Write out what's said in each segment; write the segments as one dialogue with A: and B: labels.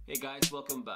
A: Hey guys, welcome back.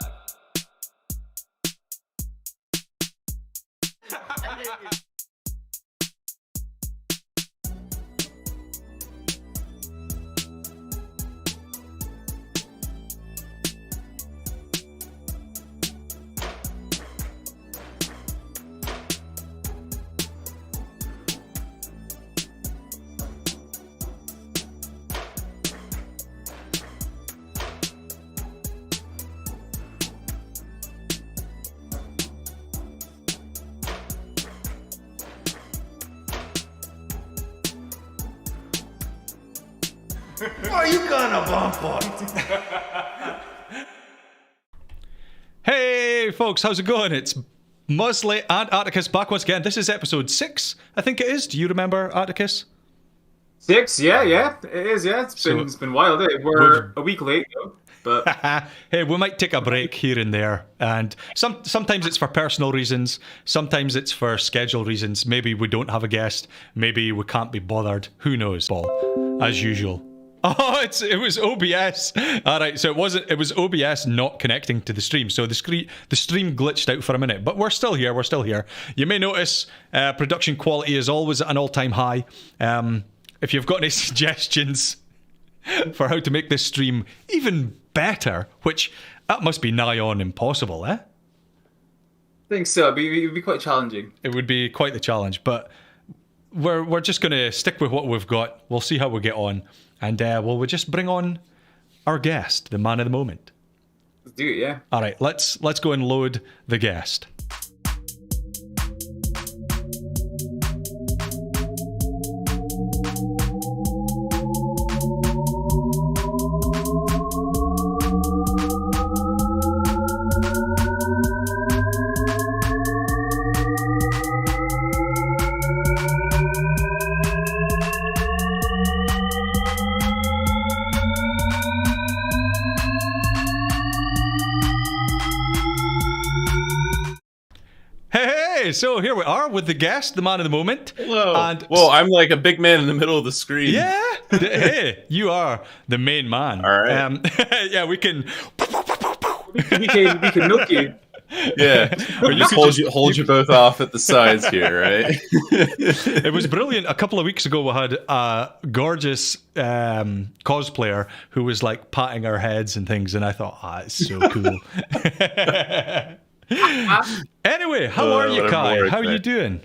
B: Are you gonna Bampots?
C: Hey folks, how's it going? It's Musley and Atticus back once again. This is episode 6, I think it is. Do you remember, Atticus?
D: 6, yeah, it is, yeah. It's been wild, eh? We're a week late, though, but
C: Hey, we might take a break here and there, and sometimes it's for personal reasons, sometimes it's for schedule reasons. Maybe we don't have a guest, maybe we can't be bothered. Who knows? Paul, as usual. Oh, it was OBS. All right, so it was OBS not connecting to the stream. So the stream glitched out for a minute, but we're still here. You may notice production quality is always at an all-time high. If you've got any suggestions for how to make this stream even better, which that must be nigh on impossible, eh?
D: I think so. It would be quite challenging.
C: It would be quite the challenge, but we're just going to stick with what we've got. We'll see how we get on. And we'll just bring on our guest, the man of the moment.
D: Let's do it, yeah.
C: All right, let's go and load the guest. So here we are with the guest, the man of the moment.
B: Hello.
C: And
B: whoa, I'm like a big man in the middle of the screen.
C: Yeah. Hey, you are the main man.
B: All right.
C: Yeah, we can.
D: We can milk you.
B: Yeah. Or just hold you both off at the sides here, right?
C: It was brilliant. A couple of weeks ago, we had a gorgeous cosplayer who was like patting our heads and things, and I thought, it's so cool. Anyway, how are you, Kai? How are you doing?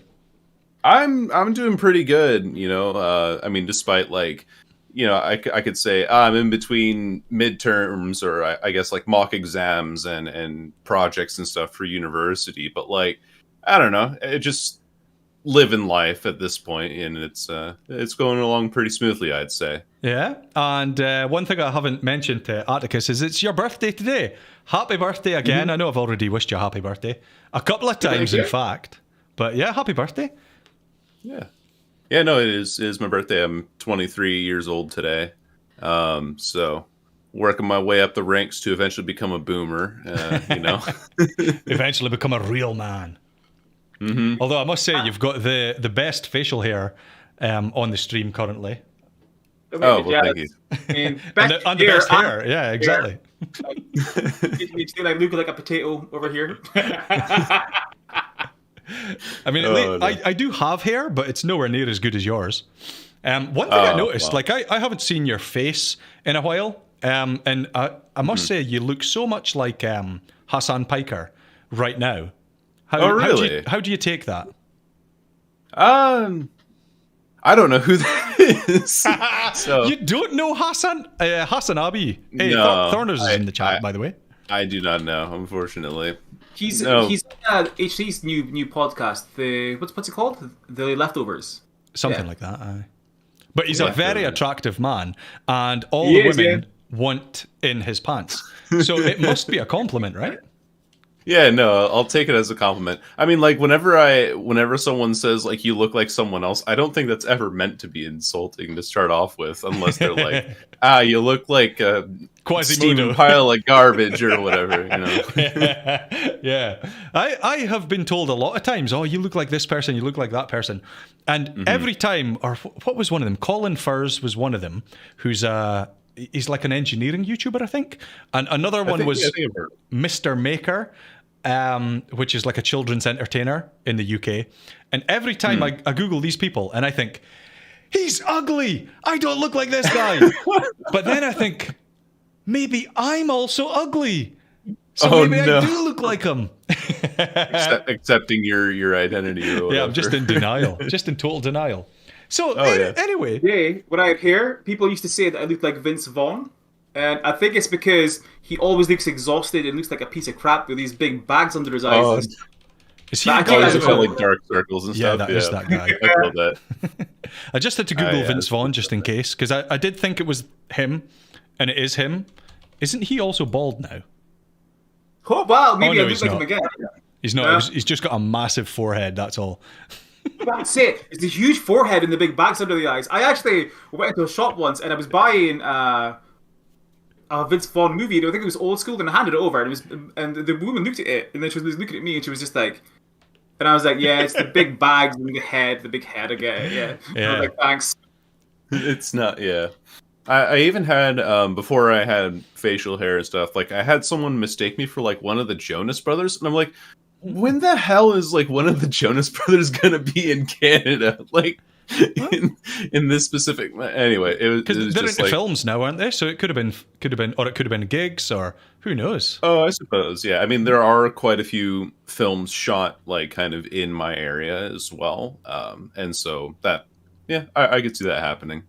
B: I'm doing pretty good, you know. I mean, despite like, you know, I could say I'm in between midterms or I guess like mock exams and projects and stuff for university, but like, I don't know, it just living life at this point, and it's going along pretty smoothly, I'd say.
C: Yeah, and one thing I haven't mentioned to Atticus is it's your birthday today. Happy birthday again. Mm-hmm. I know I've already wished you a happy birthday. A couple of times, in fact. But yeah, happy birthday.
B: Yeah. Yeah, no, it is my birthday. I'm 23 years old today. So working my way up the ranks to eventually become a boomer, you know.
C: Eventually become a real man.
B: Mm-hmm.
C: Although I must say, you've got the best facial hair on the stream currently.
B: Oh, well, thank you.
D: I mean,
C: and the best hair. Yeah, exactly.
D: You see, like, look like a potato over here.
C: I mean, I do have hair, but it's nowhere near as good as yours. One thing I noticed, like I haven't seen your face in a while, and I must say you look so much like Hassan Piker right now.
B: Really?
C: How do you take that?
B: I don't know who that is. So
C: you don't know Hassan? Hassan Abi. Hey,
B: no,
C: Thorners is in the chat, by the way.
B: I do not know, unfortunately.
D: He's HC's new podcast. What's it called? The Leftovers.
C: Something like that. Aye. But he's a very attractive man, and all the women want in his pants. So it must be a compliment, right?
B: Yeah, no, I'll take it as a compliment. I mean, like, whenever someone says, like, you look like someone else, I don't think that's ever meant to be insulting to start off with, unless they're like, you look like a steaming pile of garbage or whatever, you know?
C: Yeah. I have been told a lot of times, you look like this person, you look like that person. And every time, or what was one of them? Colin Furze was one of them, who's a he's like an engineering YouTuber, I think. And another one was Mr. Maker, which is like a children's entertainer in the UK. And every time I Google these people and I think, he's ugly. I don't look like this guy. But then I think, maybe I'm also ugly. So maybe I do look like him.
B: Accepting your identity or whatever.
C: Yeah, I'm just in denial. Just in total denial. So anyway.
D: Yeah, when I hear people used to say that I look like Vince Vaughn. And I think it's because he always looks exhausted and looks like a piece of crap with these big bags under his eyes.
C: Is he
B: like dark circles and stuff?
C: Yeah, that is that guy.
B: I feel that.
C: I just had to Google Vince Vaughn just in case, because I did think it was him, and it is him. Isn't he also bald now?
D: Oh, wow, maybe I look like him again.
C: He's not. He's just got a massive forehead, that's all.
D: That's it. It's the huge forehead and the big bags under the eyes. I actually went into a shop once and I was buying a Vince Vaughn movie. I think it was old school, and I handed it over, and the woman looked at it, and then she was looking at me, and she was just like, and I was like, yeah, it's the big bags and the big head. I get it, yeah. I was like, thanks.
B: It's not, yeah. I even had, before I had facial hair and stuff, like, I had someone mistake me for, like, one of the Jonas Brothers, and I'm like, when the hell is, like, one of the Jonas Brothers gonna be in Canada? Like, in this specific... Anyway, it was
C: they're
B: just
C: into
B: like,
C: films now, aren't they? So it could have been, or it could have been gigs, or who knows?
B: Oh, I suppose, yeah. I mean, there are quite a few films shot, like, kind of in my area as well, and so that, yeah, I could see that happening.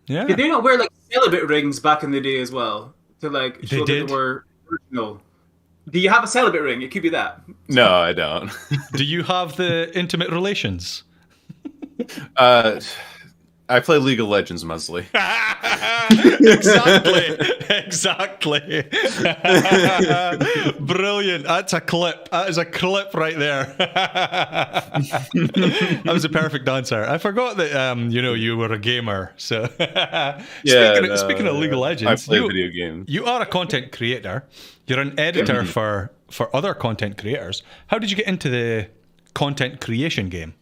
C: Yeah.
D: Did they not wear like celibate rings back in the day as well to like show that they were original? Do you have a celibate ring? It could be that.
B: No, I don't.
C: Do you have the intimate relations?
B: I play League of Legends mostly.
C: Exactly. Brilliant. That's a clip. That is a clip right there. That was a perfect answer. I forgot that you were a gamer. So speaking of League of Legends,
B: I play video games.
C: You are a content creator. You're an editor for other content creators. How did you get into the content creation game?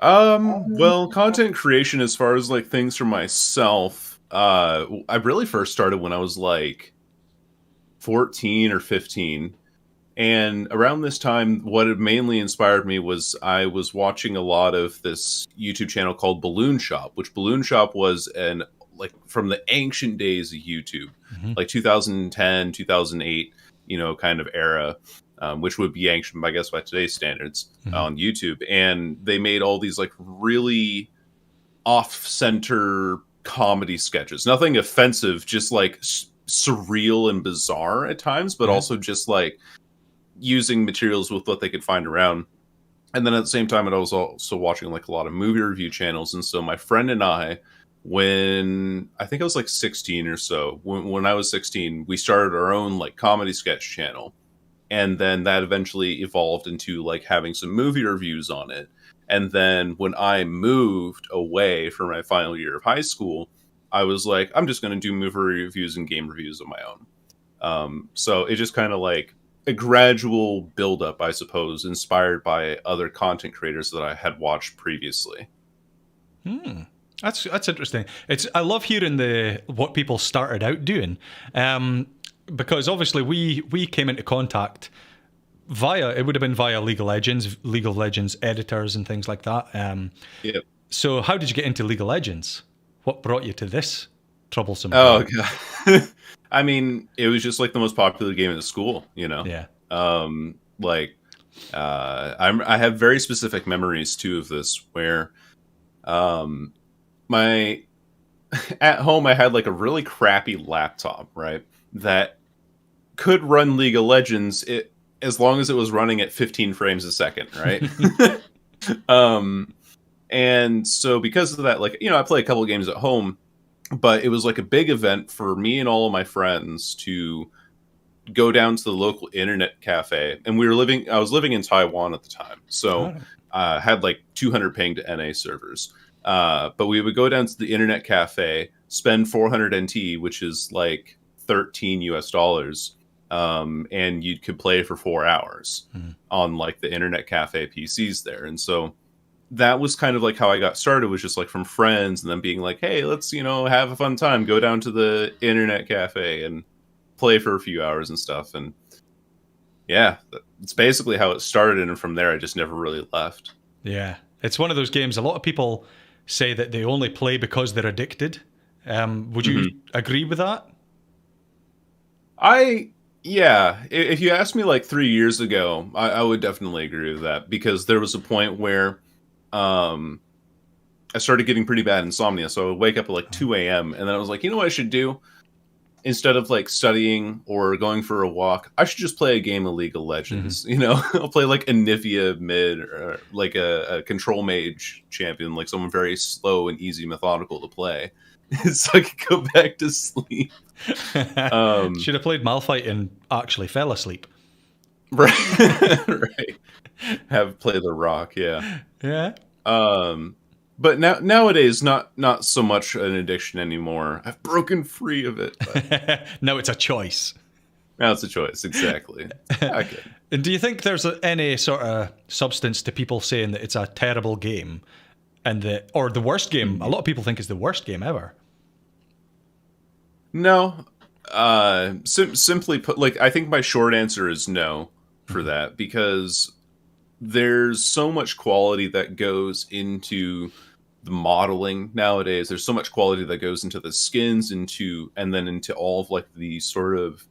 B: Well, content creation as far as like things for myself, I really first started when I was like 14 or 15. And around this time, what had mainly inspired me was I was watching a lot of this YouTube channel called Balloon Shop, which Balloon Shop was like from the ancient days of YouTube, like 2010, 2008, kind of era. Which would be ancient, I guess, by today's standards on YouTube. And they made all these like really off-center comedy sketches. Nothing offensive, just like surreal and bizarre at times, but also just like using materials with what they could find around. And then at the same time, I was also watching like a lot of movie review channels. And so my friend and I, when I think I was like 16 or so, when I was 16, we started our own like comedy sketch channel. And then that eventually evolved into like having some movie reviews on it. And then when I moved away for my final year of high school, I was like, I'm just going to do movie reviews and game reviews of my own. So it just kind of like a gradual buildup, I suppose, inspired by other content creators that I had watched previously.
C: That's interesting. I love hearing what people started out doing. Because obviously we came into contact it would have been via League of Legends editors and things like that.
B: Yep.
C: So how did you get into League of Legends? What brought you to this troublesome game?
B: Oh, God. I mean, it was just like the most popular game in the school,
C: Yeah.
B: I have very specific memories too of this where at home I had like a really crappy laptop, right? That could run League of Legends as long as it was running at 15 frames a second, right? And so because of that, like, I play a couple of games at home, but it was like a big event for me and all of my friends to go down to the local internet cafe. And I was living in Taiwan at the time. So had like 200 pinged NA servers. But we would go down to the internet cafe, spend 400 NT, which is like $13 US, and you could play for 4 hours on like the internet cafe PCs there. And so that was kind of like how I got started, was just like from friends and then being like, hey, let's, have a fun time, go down to the internet cafe and play for a few hours and stuff. And yeah, it's basically how it started. And from there, I just never really left.
C: Yeah. It's one of those games. A lot of people say that they only play because they're addicted. Would you agree with that?
B: Yeah, if you asked me like 3 years ago, I would definitely agree with that, because there was a point where I started getting pretty bad insomnia. So I would wake up at like 2 a.m. and then I was like, you know what I should do? Instead of like studying or going for a walk, I should just play a game of League of Legends. I'll play like a Nivea mid, or like a control mage champion, like someone very slow and easy, methodical to play. So I could go back to sleep.
C: Should have played Malphite and actually fell asleep.
B: Right. Right. Have play the rock, yeah.
C: Yeah.
B: But nowadays, not so much an addiction anymore. I've broken free of it.
C: Now it's a choice.
B: Now it's a choice, exactly. Okay.
C: And do you think there's any sort of substance to people saying that it's a terrible game, or the worst game? A lot of people think it's the worst game ever.
B: No. Simply put, like, I think my short answer is no for that, because there's so much quality that goes into the modeling nowadays. There's so much quality that goes into the skins, and then into all of like the sort of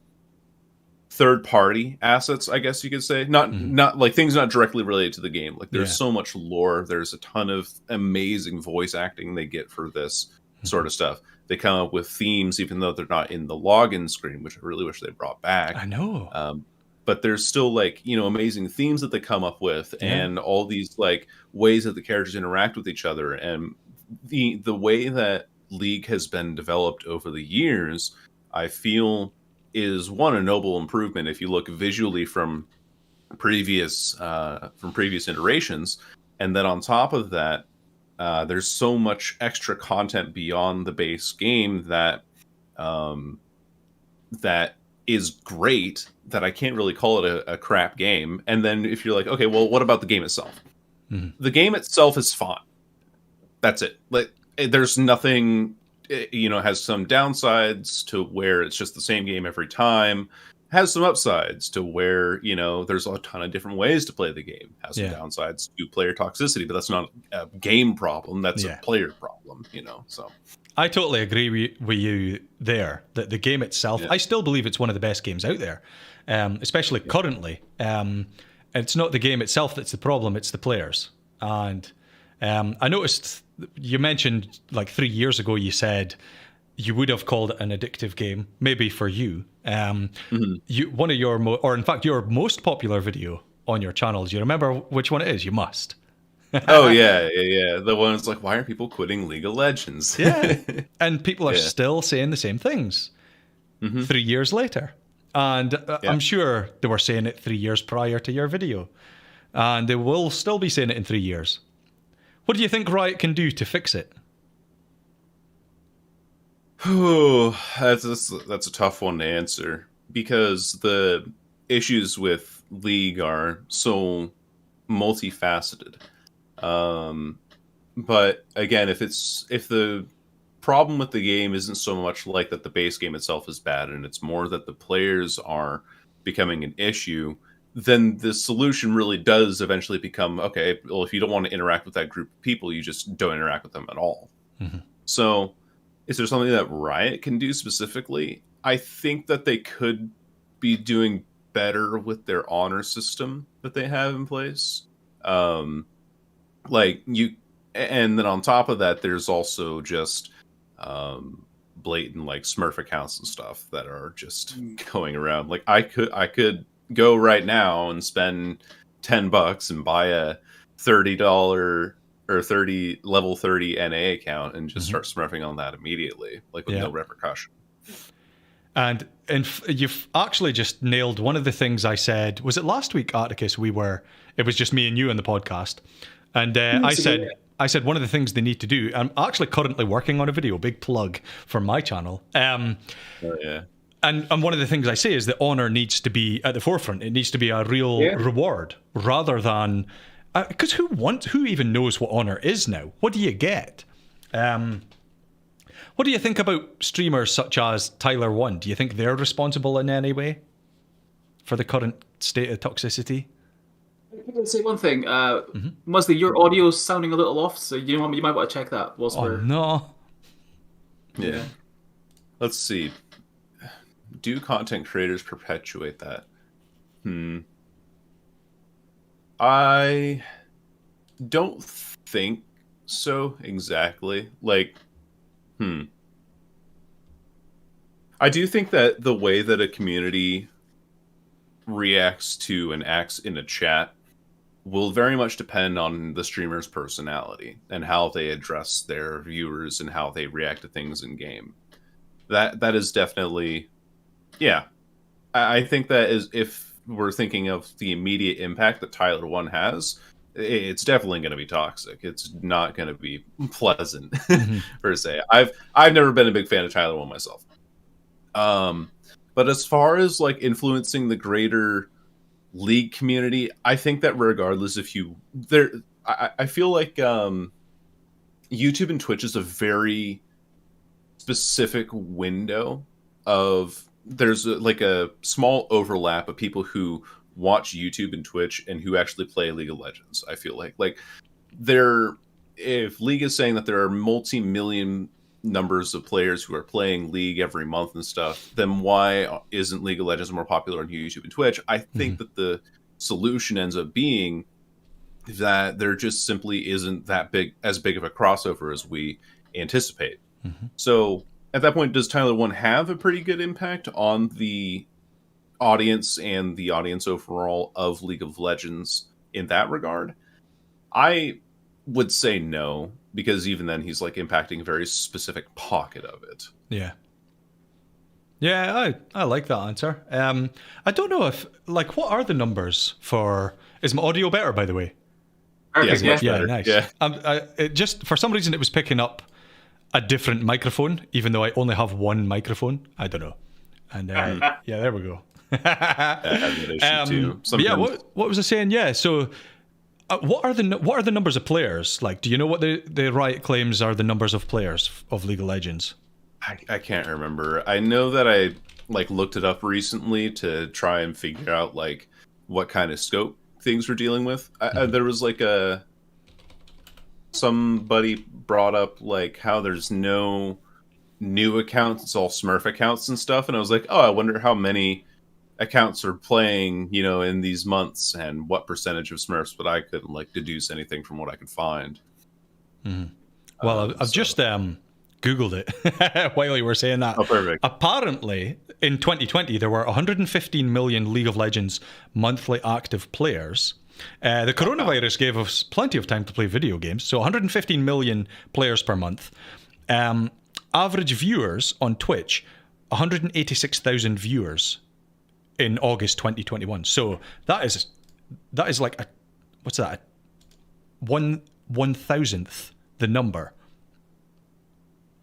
B: third party assets, I guess you could say. Not like things not directly related to the game. Like there's so much lore. There's a ton of amazing voice acting they get for this sort of stuff. They come up with themes, even though they're not in the login screen, which I really wish they brought back.
C: I know.
B: But there's still like, amazing themes that they come up with, and all these like ways that the characters interact with each other. And the way that League has been developed over the years, I feel, is a noble improvement if you look visually from previous iterations. And then on top of that, there's so much extra content beyond the base game that is great, that I can't really call it a crap game. And then if you're like, okay, well, what about the game itself? The game itself is fine. That's it. Like, there's nothing, has some downsides to where it's just the same game every time. Has some upsides to where, there's a ton of different ways to play the game. Has some downsides to player toxicity, but that's not a game problem. That's a player problem, so.
C: I totally agree with you there, that the game itself, I still believe it's one of the best games out there, especially currently. It's not the game itself that's the problem, it's the players. And I noticed you mentioned like 3 years ago, you said you would have called it an addictive game, maybe for you. One of your, or in fact, your most popular video on your channel, do you remember which one it is? You must.
B: Oh yeah. The one's like, why are people quitting League of Legends?
C: Yeah, and people are still saying the same things 3 years later, and I'm sure they were saying it 3 years prior to your video, and they will still be saying it in 3 years. What do you think Riot can do to fix it?
B: Oh, that's a tough one to answer, because the issues with League are so multifaceted. But again, if the problem with the game isn't so much like that the base game itself is bad, and it's more that the players are becoming an issue, then the solution really does eventually become, okay, well, if you don't want to interact with that group of people, you just don't interact with them at all. So is there something that Riot can do specifically? I think that they could be doing better with their honor system that they have in place. And then on top of that, there's also just blatant like Smurf accounts and stuff that are just going around. Like I could go right now and spend $10 and buy a $30 or 30 level 30 NA account and just start smurfing on that immediately, like with no repercussion.
C: And you've actually just nailed one of the things I said. Was it last week, Atticus? It was just me and you on the podcast. And I said one of the things they need to do, I'm actually currently working on a video, big plug for my channel. And one of the things I say is that honor needs to be at the forefront. It needs to be a real reward rather than Because who even knows what Honor is now? What do you get? What do you think about streamers such as Tyler One? Do you think they're responsible in any way for the current state of toxicity?
D: I'm going to say one thing. Musley, your audio's sounding a little off, so you might want to check that.
C: No.
B: Yeah. Let's see. Do content creators perpetuate that? I don't think so exactly. Like, I do think that the way that a community reacts to and acts in a chat will very much depend on the streamer's personality and how they address their viewers and how they react to things in game. That is definitely, yeah. I think that is, if we're thinking of the immediate impact that Tyler One has, it's definitely going to be toxic. It's not going to be pleasant per se. I've never been a big fan of Tyler One myself. But as far as like influencing the greater League community, I think that regardless if I feel like YouTube and Twitch is a very specific window of, there's like a small overlap of people who watch YouTube and Twitch and who actually play League of Legends. I feel like if League is saying that there are multi-million numbers of players who are playing League every month and stuff, then why isn't League of Legends more popular on YouTube and Twitch? I think that the solution ends up being that there just simply isn't as big of a crossover as we anticipate. So at that point, does Tyler One have a pretty good impact on the audience and the audience overall of League of Legends in that regard? I would say no, because even then he's like impacting a very specific pocket of it.
C: Yeah, I like that answer. I don't know if, like, what are the numbers for... Is my audio better, by the way?
D: Perfect,
C: Yeah, nice.
B: Yeah.
C: It just, for some reason, it was picking up a different microphone, even though I only have one microphone. I don't know. And yeah, there we go.
B: I have that issue too.
C: Yeah, what was I saying? Yeah, so what are the numbers of players? Like, do you know what the Riot claims are the numbers of players of League of Legends?
B: I can't remember. I know that I like looked it up recently to try and figure out like what kind of scope things we're dealing with. There was like somebody brought up like how there's no new accounts, it's all Smurf accounts and stuff, and I was like, oh, I wonder how many accounts are playing, in these months and what percentage of Smurfs, but I couldn't like deduce anything from what I could find.
C: Well, I've just Googled it while you were saying that.
B: Oh, perfect.
C: Apparently, in 2020, there were 115 million League of Legends monthly active players. The coronavirus gave us plenty of time to play video games, so 115 million players per month. Average viewers on Twitch, 186,000 viewers in August 2021. So that is like what's that? 1/1000th the number,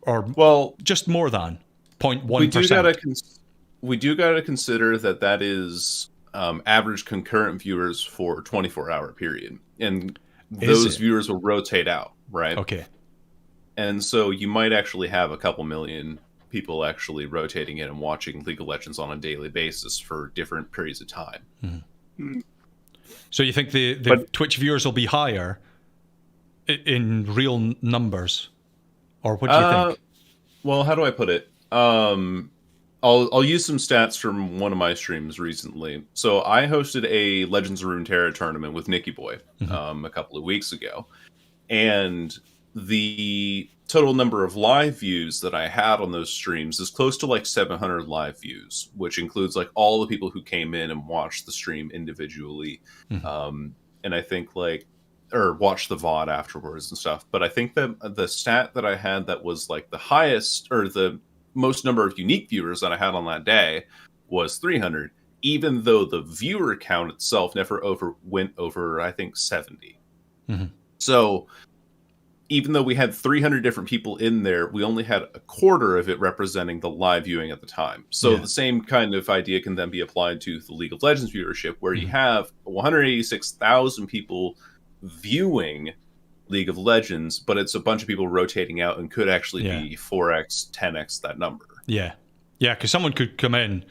C: or just more than 0.1%.
B: We do gotta consider that is average concurrent viewers for 24-hour period, and those viewers will rotate out, right?
C: Okay.
B: And so you might actually have a couple million people actually rotating in and watching League of Legends on a daily basis for different periods of time.
C: So you think the Twitch viewers will be higher in real numbers, or what do you think?
B: Well, how do I put it? I'll use some stats from one of my streams recently. So I hosted a Legends of Runeterra tournament with Nicky Boy a couple of weeks ago, and the total number of live views that I had on those streams is close to like 700 live views, which includes like all the people who came in and watched the stream individually. And I think or watched the VOD afterwards and stuff. But I think that the stat that I had that was like the highest or the most number of unique viewers that I had on that day was 300, even though the viewer count itself never went over, I think, 70. So even though we had 300 different people in there, we only had a quarter of it representing the live viewing at the time. So the same kind of idea can then be applied to the League of Legends viewership, where you have 186,000 people viewing League of Legends, but it's a bunch of people rotating out and could actually
C: Yeah.
B: be 4x, 10x that number.
C: Yeah. Yeah, because someone could come in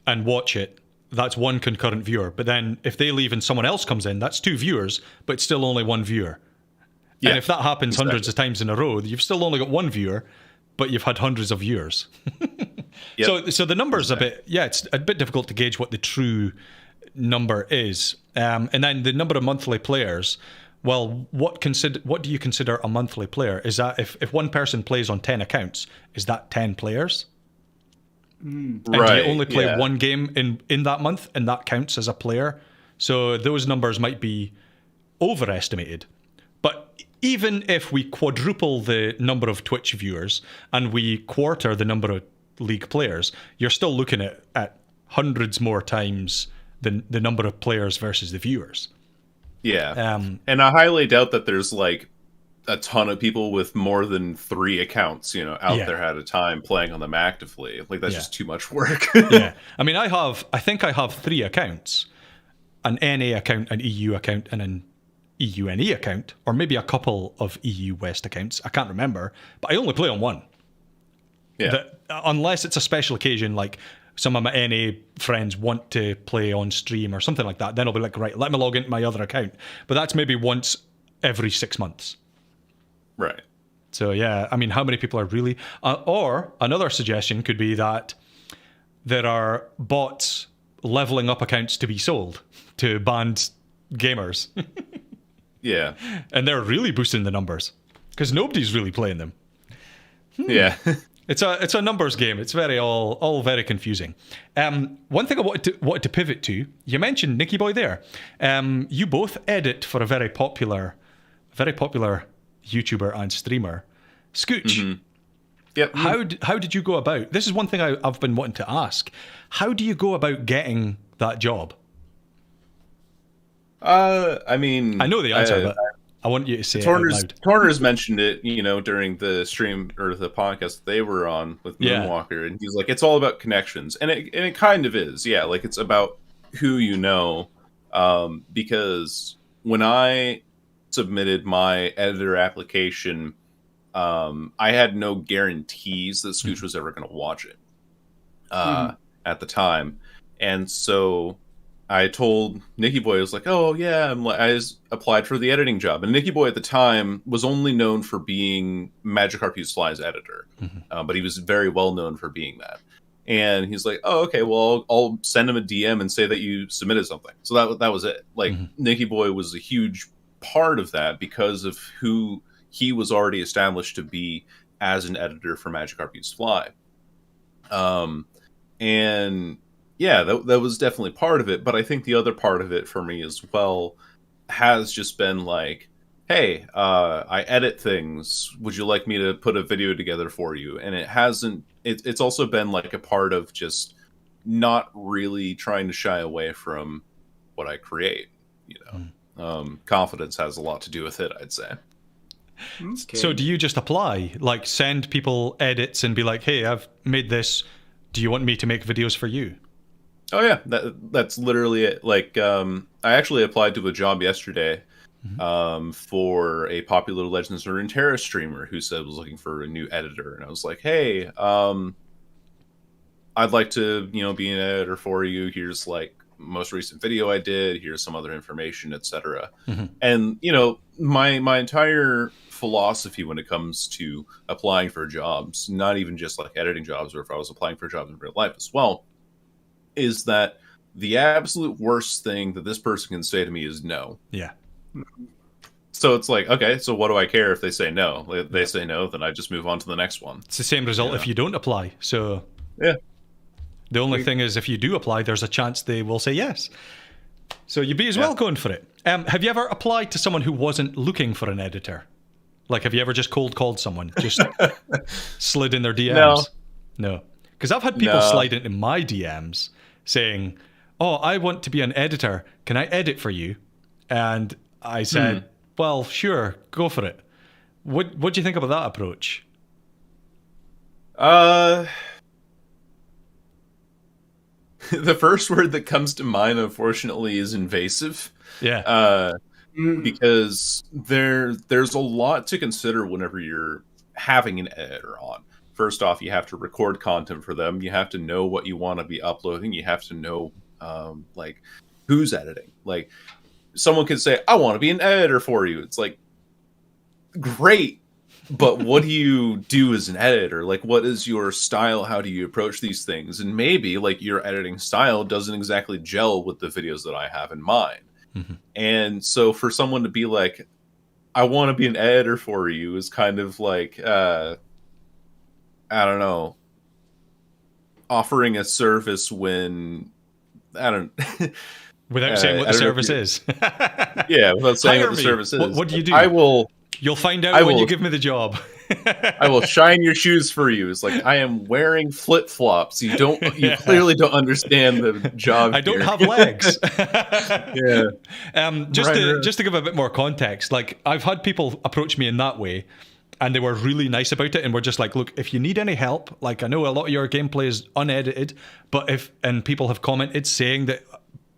C: and watch it. That's one concurrent viewer. But then if they leave and someone else comes in, that's 2 viewers, but it's still only 1 viewer.
B: Yeah,
C: and if that happens
B: exactly.
C: hundreds of times in a row, you've still only got 1 viewer, but you've had hundreds of viewers.
B: Yep.
C: So the number's a bit, it's a bit difficult to gauge what the true number is. And then the number of monthly players, well, what do you consider a monthly player? Is that if one person plays on 10 accounts, is that 10 players? And
B: Right.
C: you only play one game in that month, and that counts as a player. So those numbers might be overestimated. But even if we quadruple the number of Twitch viewers and we quarter the number of League players, you're still looking at hundreds more times the number of players versus the viewers.
B: Yeah. And I highly doubt that there's like a ton of people with more than 3 accounts, out there at a time playing on them actively. Like that's just too much work.
C: Yeah. I mean, I think I have 3 accounts, an NA account, an EU account, and an EUNE account, or maybe a couple of EU West accounts. I can't remember, but I only play on one.
B: Yeah.
C: Unless it's a special occasion, like some of my NA friends want to play on stream or something like that, then I'll be like, right, let me log into my other account. But that's maybe once every 6 months.
B: Right.
C: So, yeah, I mean, how many people are really... or another suggestion could be that there are bots leveling up accounts to be sold to banned gamers.
B: Yeah.
C: And they're really boosting the numbers because nobody's really playing them.
B: Yeah.
C: It's a numbers game. It's all very confusing. One thing I wanted to pivot to, you mentioned Nicky Boy there. You both edit for a very popular YouTuber and streamer, Scooch.
B: Mm-hmm. Yep.
C: How did you go about? This is one thing I've been wanting to ask. How do you go about getting that job?
B: I mean,
C: I know the answer, but I want you to say it out loud.
B: Torner's mentioned it, during the stream or the podcast they were on with Moonwalker, and he's like, it's all about connections, and it kind of is, yeah. Like it's about who you know, because when I submitted my editor application, I had no guarantees that Scooch was ever going to watch it at the time, and so I told Nicky Boy, I was like, oh yeah, I just applied for the editing job. And Nicky Boy at the time was only known for being Magikarp Use Fly's editor. But he was very well known for being that. And he's like, oh, okay, well, I'll send him a DM and say that you submitted something. So that was it. Like, Nicky Boy was a huge part of that because of who he was already established to be as an editor for Magikarp Use Fly. And... yeah, that was definitely part of it, but I think the other part of it for me as well has just been like, hey, I edit things. Would you like me to put a video together for you? And it's also been like a part of just not really trying to shy away from what I create, Confidence has a lot to do with it, I'd say.
D: Okay.
C: So do you just apply, like send people edits and be like, hey, I've made this. Do you want me to make videos for you?
B: Oh yeah, that's literally it. Like, I actually applied to a job yesterday for a popular Legends of Runeterra streamer who said was looking for a new editor, and I was like, hey, I'd like to, be an editor for you. Here's like most recent video I did. Here's some other information, etc. And my entire philosophy when it comes to applying for jobs, not even just like editing jobs, or if I was applying for jobs in real life as well, is that the absolute worst thing that this person can say to me is no.
C: Yeah.
B: So it's like, okay, so what do I care if they say no? If they say no, then I just move on to the next one.
C: It's the same result if you don't apply. So
B: yeah.
C: The only thing is if you do apply, there's a chance they will say yes. So you'd be as well going for it. Have you ever applied to someone who wasn't looking for an editor? Like, have you ever just cold called someone? Just slid in their DMs? No. Because I've had people slide into my DMs saying, oh, I want to be an editor. Can I edit for you? And I said, well, sure, go for it. What do you think about that approach?
B: The first word that comes to mind, unfortunately, is invasive.
C: Yeah.
B: because there's a lot to consider whenever you're having an editor on. First off, you have to record content for them. You have to know what you want to be uploading. You have to know like who's editing. Like someone could say, "I want to be an editor for you." It's like, great, but what do you do as an editor? Like, what is your style? How do you approach these things? And maybe like your editing style doesn't exactly gel with the videos that I have in mind. And so for someone to be like, I want to be an editor for you is kind of like, I don't know, offering a service when, I don't
C: Without saying what the service is.
B: Yeah, without saying what the service is.
C: What do you do? You'll find out when you give me the job.
B: I will shine your shoes for you. It's like, I am wearing flip-flops. You clearly don't understand the job.
C: I don't have legs.
B: Yeah.
C: Just to give a bit more context, like I've had people approach me in that way, and they were really nice about it, and were just like, look, if you need any help, like I know a lot of your gameplay is unedited, but and people have commented saying that,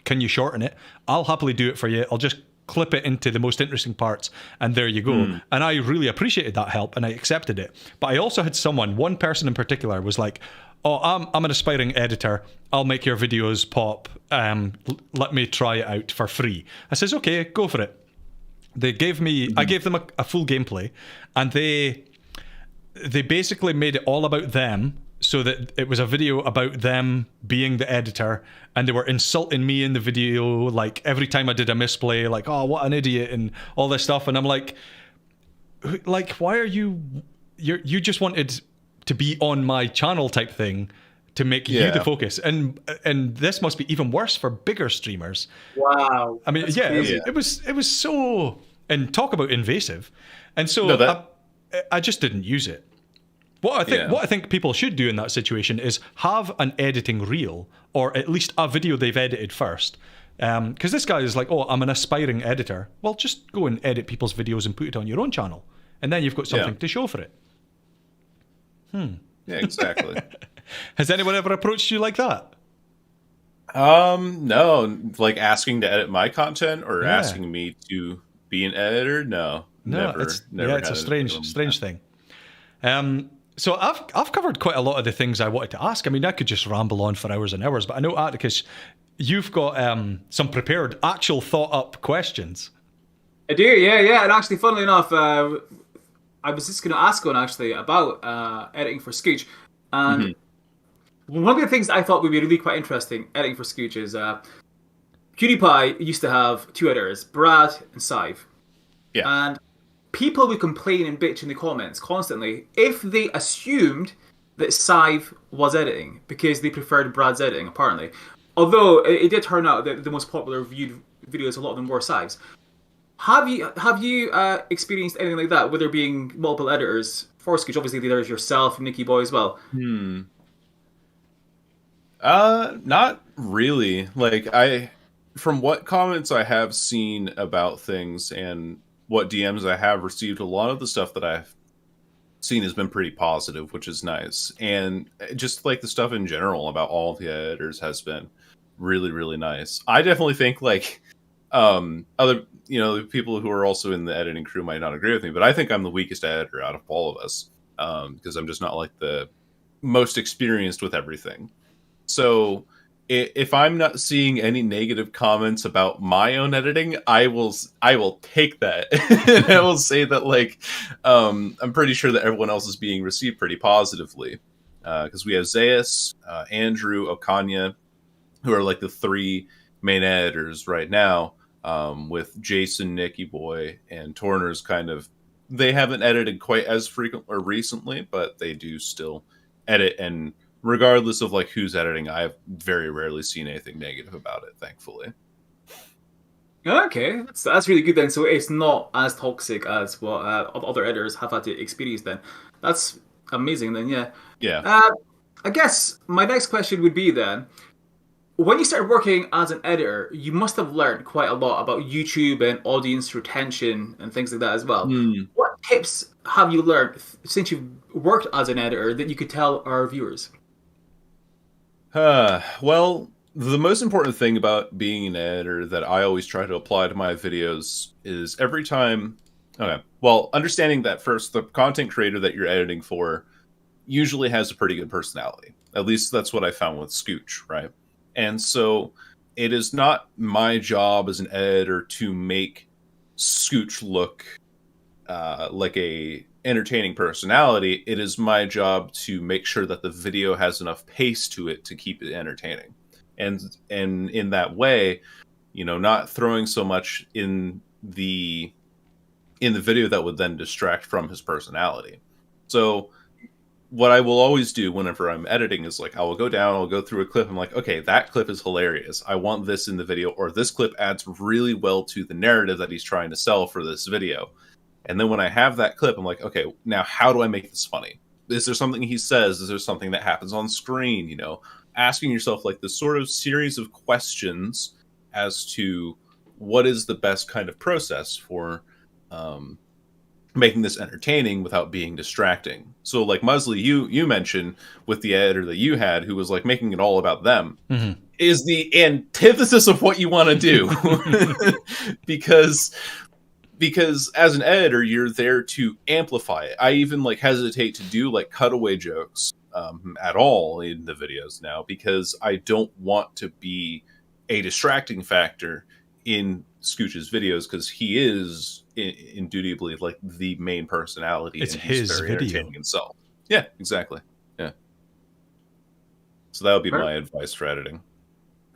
C: can you shorten it? I'll happily do it for you. I'll just clip it into the most interesting parts, and there you go. And I really appreciated that help, and I accepted it. But I also had one person in particular was like, oh, I'm an aspiring editor, I'll make your videos pop, let me try it out for free. I says, okay, go for it. I gave them a full gameplay, and they basically made it all about them, so that it was a video about them being the editor, and they were insulting me in the video, like every time I did a misplay, like, oh, what an idiot, and all this stuff. And I'm like, why are you just wanted to be on my channel type thing to make you the focus, and this must be even worse for bigger streamers.
D: Wow.
C: I mean, it was so, and talk about invasive. And so I just didn't use it. What I think people should do in that situation is have an editing reel, or at least a video they've edited first. Because this guy is like, oh, I'm an aspiring editor. Well, just go and edit people's videos and put it on your own channel, and then you've got something to show for it.
B: Yeah, exactly.
C: Has anyone ever approached you like that?
B: No, like asking to edit my content or asking me to be an editor. No, never.
C: It's a strange thing. So I've covered quite a lot of the things I wanted to ask. I mean, I could just ramble on for hours and hours, but I know, Atticus, you've got some prepared, actual thought-up questions. I
D: do, yeah. And actually, funnily enough, I was just going to ask one, actually, about editing for Scooch. And one of the things I thought would be really quite interesting, editing for Scooch, is PewDiePie used to have two editors, Brad and Sive.
B: Yeah.
D: And people would complain and bitch in the comments constantly if they assumed that Sive was editing, because they preferred Brad's editing, apparently. Although it did turn out that the most popular viewed videos, a lot of them were Sive's. Have you experienced anything like that, with there being multiple editors for Scooch? Obviously, there's yourself and Nicky Boy as well.
B: Not really. Like, from what comments I have seen about things and what DMs I have received, a lot of the stuff that I've seen has been pretty positive, which is nice. And just like the stuff in general about all of the editors has been really, really nice. I definitely think like other, the people who are also in the editing crew might not agree with me, but I think I'm the weakest editor out of all of us, because I'm just not like the most experienced with everything. So if I'm not seeing any negative comments about my own editing, I will take that. And I will say that, like, I'm pretty sure that everyone else is being received pretty positively. Because we have Zayas, Andrew, Okanya, who are like the three main editors right now, with Jason, Nicky Boy, and Torner's kind of, they haven't edited quite as frequent or recently, but they do still edit, and regardless of like who's editing, I've very rarely seen anything negative about it, thankfully.
D: Okay, that's really good then. So it's not as toxic as what other editors have had to experience then. That's amazing then, yeah.
B: Yeah.
D: I guess my next question would be then, when you started working as an editor, you must have learned quite a lot about YouTube and audience retention and things like that as well. What tips have you learned since you've worked as an editor that you could tell our viewers?
B: Well, The most important thing about being an editor that I always try to apply to my videos is every time. Okay, well, understanding that first, the content creator that you're editing for usually has a pretty good personality. At least that's what I found with Scooch, right? And so it is not my job as an editor to make Scooch look like a entertaining personality. It is my job to make sure that the video has enough pace to it to keep it entertaining. And in that way, not throwing so much in the video that would then distract from his personality. So what I will always do whenever I'm editing is like, I will go down, I'll go through a clip. I'm like, okay, that clip is hilarious. I want this in the video, or this clip adds really well to the narrative that he's trying to sell for this video. And then when I have that clip, I'm like, okay, now how do I make this funny? Is there something he says? Is there something that happens on screen? Asking yourself like this sort of series of questions as to what is the best kind of process for making this entertaining without being distracting. So like Musley, you mentioned with the editor that you had who was like making it all about them is the antithesis of what you want to do. because as an editor, you're there to amplify it. I even like hesitate to do like cutaway jokes at all in the videos now, because I don't want to be a distracting factor in Scooch's videos, because he is indubitably like the main personality.
C: It's
B: and he's
C: his
B: very
C: video
B: entertaining himself. Yeah, exactly. Yeah. So that would be my advice for editing.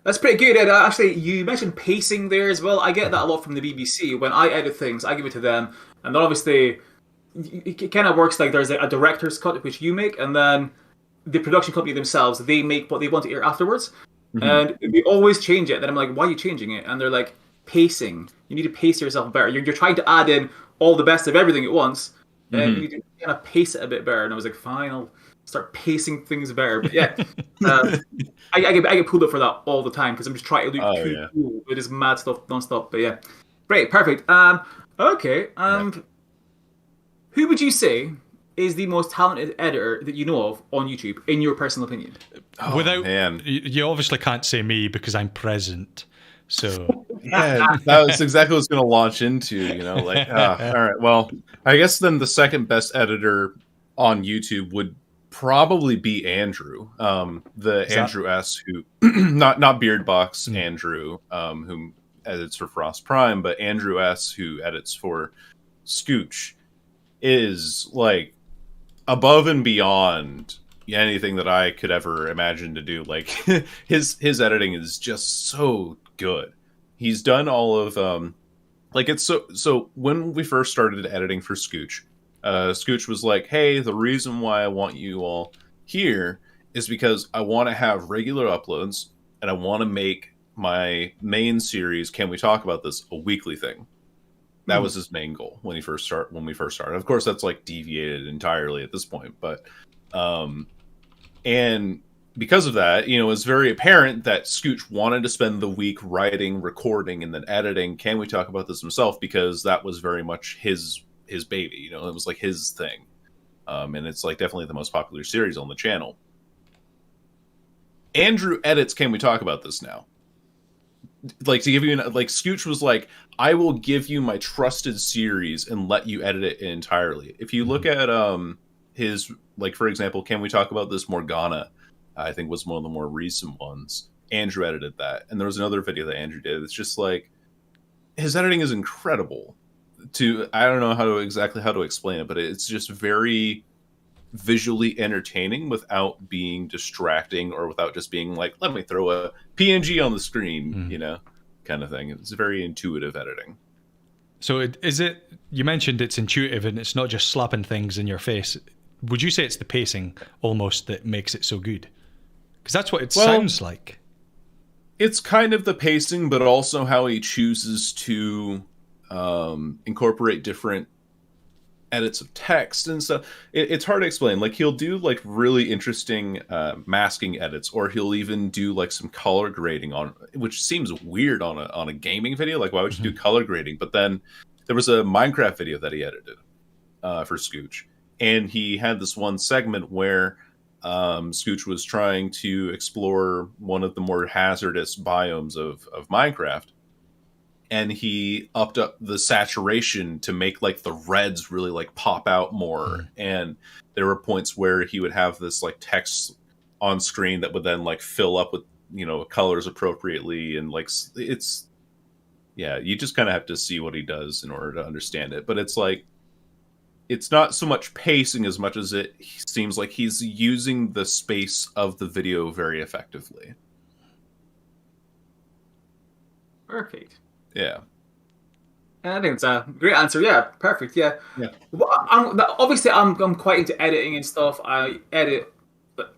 D: That's pretty good. And actually, you mentioned pacing there as well. I get that a lot from the BBC. When I edit things, I give it to them, and then obviously it kind of works like there's a director's cut which you make, and then the production company themselves, they make what they want to air afterwards. And we always change it. Then I'm like, why are you changing it? And they're like, pacing. You need to pace yourself better. You're trying to add in all the best of everything at once, and you need to kind of pace it a bit better. And I was like, fine, I'll start pacing things better. But yeah, I get pulled up for that all the time because I'm just trying to look cool with this mad stuff nonstop. But yeah, great, perfect. Okay. Who would you say is the most talented editor that you know of on YouTube, in your personal opinion?
B: Man.
C: You obviously can't say me because I'm present. So
B: yeah, that was exactly what I was going to launch into. All right. Well, I guess then the second best editor on YouTube would probably be Andrew, Andrew S, who not Beardbox Andrew, who edits for Frost Prime, but Andrew S, who edits for Scooch, is like above and beyond anything that I could ever imagine to do. Like his editing is just so good. He's done all of it's so when we first started editing for Scooch, Scooch was like, hey, the reason why I want you all here is because I want to have regular uploads, and I want to make my main series, Can We Talk About This, a weekly thing. That was his main goal when we first started. Of course, that's like deviated entirely at this point, but and because of that, it was very apparent that Scooch wanted to spend the week writing, recording, and then editing Can We Talk About This himself, because that was very much his baby. It was like his thing, and it's like definitely the most popular series on the channel. Andrew edits Can We Talk About This now. Like, to give you Scooch was like, I will give you my trusted series and let you edit it entirely. If you look at his, like, for example, Can We Talk About This Morgana, I think was one of the more recent ones. Andrew edited that, and there was another video that Andrew did. It's just like, his editing is incredible. I don't know exactly how to explain it, but it's just very visually entertaining without being distracting, or without just being like, let me throw a PNG on the screen, kind of thing. It's very intuitive editing.
C: So you mentioned it's intuitive and it's not just slapping things in your face. Would you say it's the pacing almost that makes it so good? Because that's what it sounds like.
B: It's kind of the pacing, but also how he chooses to incorporate different edits of text and stuff. It's hard to explain. Like, he'll do like really interesting masking edits, or he'll even do like some color grading which seems weird on a gaming video. Like, why would you do color grading? But then there was a Minecraft video that he edited for Scooch, and he had this one segment where Scooch was trying to explore one of the more hazardous biomes of Minecraft, and he upped up the saturation to make like the reds really like pop out more. And there were points where he would have this like text on screen that would then like fill up with, you know, colors appropriately, and like it's, yeah, you just kind of have to see what he does in order to understand it. But it's like, it's not so much pacing as much as it seems like he's using the space of the video very effectively.
D: Perfect.
B: Yeah.
D: I think it's a great answer. Yeah, perfect. Yeah.
B: Yeah.
D: Well, obviously, I'm quite into editing and stuff. I edit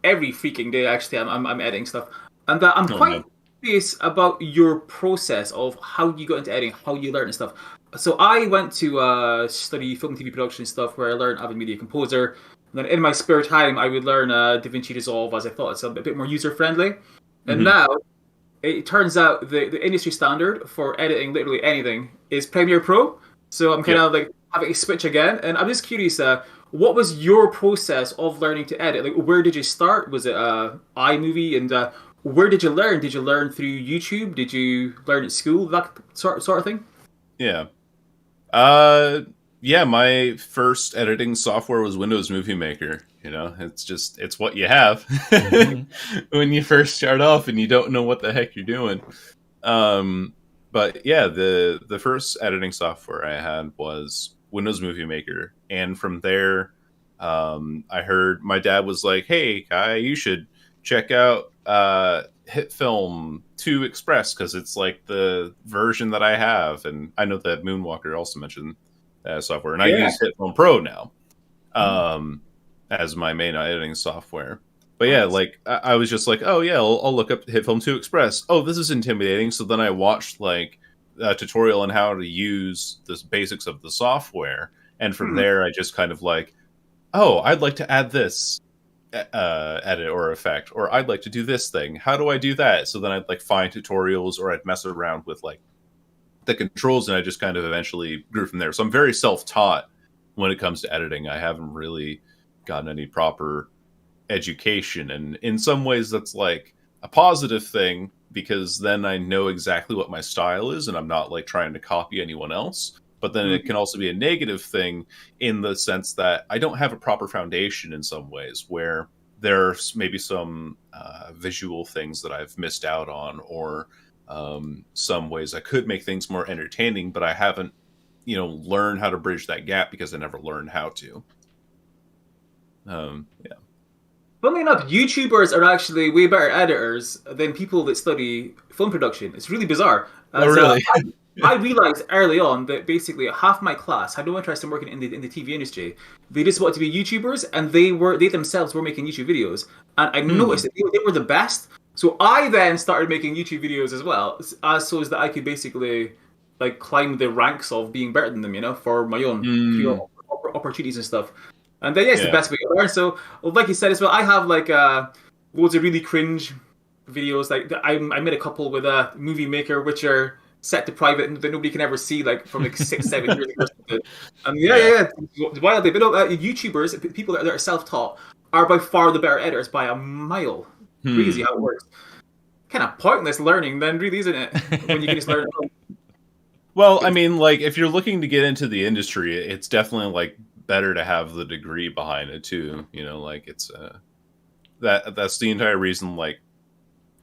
D: every freaking day. Actually, I'm editing stuff, and I'm quite curious about your process of how you got into editing, how you learn and stuff. So I went to study film and TV production and stuff, where I learned Avid Media Composer. And then in my spare time, I would learn DaVinci Resolve, as I thought it's a bit more user friendly. And now it turns out the industry standard for editing literally anything is Premiere Pro. So I'm kind of like having to switch again. And I'm just curious, what was your process of learning to edit? Like, where did you start? Was it iMovie? And where did you learn? Did you learn through YouTube? Did you learn at school? That sort of thing?
B: Yeah. Yeah, my first editing software was Windows Movie Maker. You know, it's what you have when you first start off and you don't know what the heck you're doing. But yeah, the first editing software I had was Windows Movie Maker. And from there, I heard my dad was like, "Hey, Kai, you should check out HitFilm 2 Express, because it's like the version that I have." And I know that Moonwalker also mentioned that software, and I use HitFilm Pro now as my main editing software. But yeah, like I was just like, oh yeah, I'll look up HitFilm 2 Express. Oh, this is intimidating. So then I watched like a tutorial on how to use the basics of the software, and from there I just kind of like, oh, I'd like to add this edit or effect, or I'd like to do this thing. How do I do that? So then I'd like find tutorials, or I'd mess around with like the controls, and I just kind of eventually grew from there. So I'm very self-taught when it comes to editing. I haven't really gotten any proper education, and in some ways that's like a positive thing, because then I know exactly what my style is and I'm not like trying to copy anyone else. But then it can also be a negative thing in the sense that I don't have a proper foundation in some ways, where there's maybe some visual things that I've missed out on, or some ways I could make things more entertaining, but I haven't, you know, learned how to bridge that gap because I never learned how to. Yeah.
D: Funnily enough, YouTubers are actually way better editors than people that study film production. It's really bizarre.
B: Oh, really?
D: I realized early on that basically half my class had no interest in working in the TV industry. They just wanted to be YouTubers, and they themselves were making YouTube videos. And I noticed that they were the best. So I then started making YouTube videos as well, so as that I could basically like climb the ranks of being better than them, you know, for my own opportunities and stuff. And then it's the best way to learn. So, like you said as well, I have like loads of really cringe videos. Like I made a couple with a Movie Maker, which are set to private and that nobody can ever see, like from like 6-7 years ago. And it's wild. But YouTubers, people that are self-taught, are by far the better editors by a mile. Crazy how it works. Kind of pointless learning, then, really, isn't it? When you can just learn.
B: Well, I mean, like if you're looking to get into the industry, it's definitely like better to have the degree behind it too. You know, like it's that's the entire reason. Like,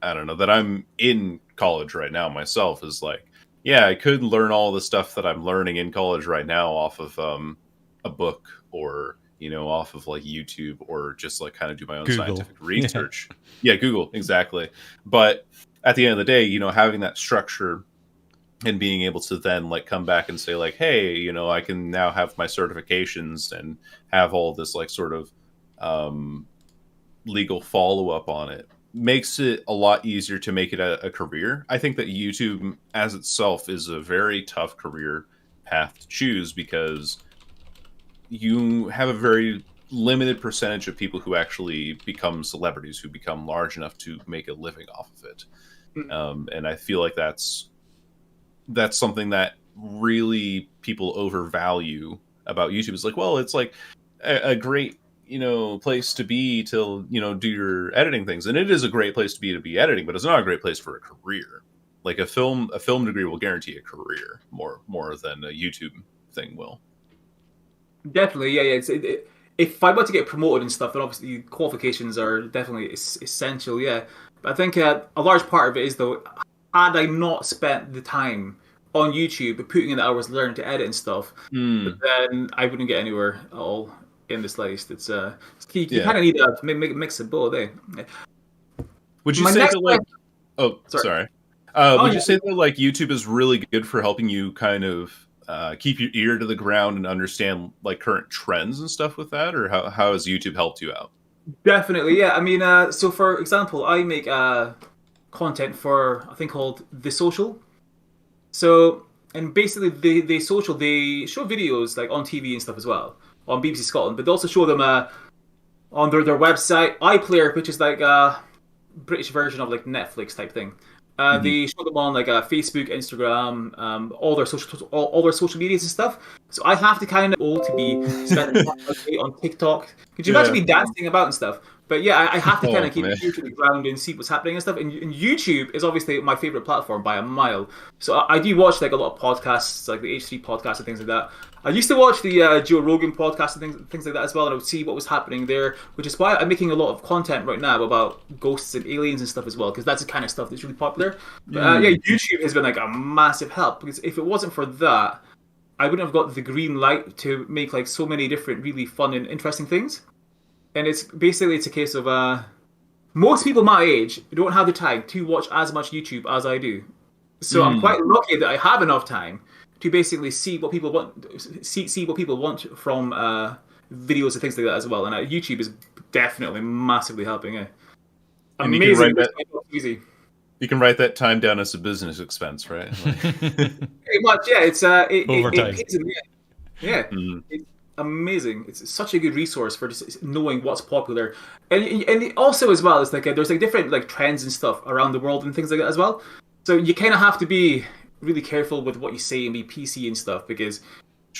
B: I don't know, that I'm in college right now myself, is like, yeah, I could learn all the stuff that I'm learning in college right now off of a book, or, you know, off of like YouTube, or just like kind of do my own
C: Google.
B: scientific research. Yeah, Google, exactly. But at the end of the day, you know, having that structure and being able to then like come back and say like, hey, you know, I can now have my certifications and have all this like sort of legal follow-up on it, makes it a lot easier to make it a career. I think that YouTube as itself is a very tough career path to choose, because you have a very limited percentage of people who actually become celebrities, who become large enough to make a living off of it. And I feel like that's something that really people overvalue about YouTube. Is like, well, it's like a great, place to be to do your editing things, and it is a great place to be editing, but it's not a great place for a career. Like a film degree will guarantee a career more than a YouTube thing will.
D: Definitely, yeah. If I want to get promoted and stuff, then obviously qualifications are definitely essential, yeah. But I think a large part of it is, though, had I not spent the time on YouTube putting in the hours learning to edit and stuff, then I wouldn't get anywhere at all in this list. It's you kind of need to mix of both, eh?
B: Would you say that, like... Oh, sorry. Would you say that, like, YouTube is really good for helping you kind of keep your ear to the ground and understand, like, current trends and stuff with that? Or how has YouTube helped you out?
D: Definitely, yeah. I mean, so for example, I make content for a thing called The Social. So, and basically, the Social, they show videos, like, on TV and stuff as well, on BBC Scotland, but they also show them on their website, iPlayer, which is like a British version of, like, Netflix type thing. They show them on, like, Facebook, Instagram, all their social medias and stuff. So I have to kind of old to be spending on TikTok. Could you imagine me dancing about and stuff? But yeah, I have to kind of keep it to the ground and see what's happening and stuff. And YouTube is obviously my favorite platform by a mile. So I do watch, like, a lot of podcasts, like the H3 podcast and things like that. I used to watch the Joe Rogan podcast and things like that as well, and I would see what was happening there, which is why I'm making a lot of content right now about ghosts and aliens and stuff as well, because that's the kind of stuff that's really popular. But YouTube has been, like, a massive help, because if it wasn't for that, I wouldn't have got the green light to make, like, so many different really fun and interesting things. And it's a case of most people my age don't have the time to watch as much YouTube as I do. So I'm quite lucky that I have enough time to basically see what people want, see what people want from videos and things like that as well. And YouTube is definitely massively helping. Amazing. Easy.
B: You can write that time down as a business expense, right?
D: Pretty much, yeah. It's
C: overtime.
D: It's amazing. It's such a good resource for just knowing what's popular, and also as well, it's like there's, like, different, like, trends and stuff around the world and things like that as well. So you kind of have to be really careful with what you say and be PC and stuff, because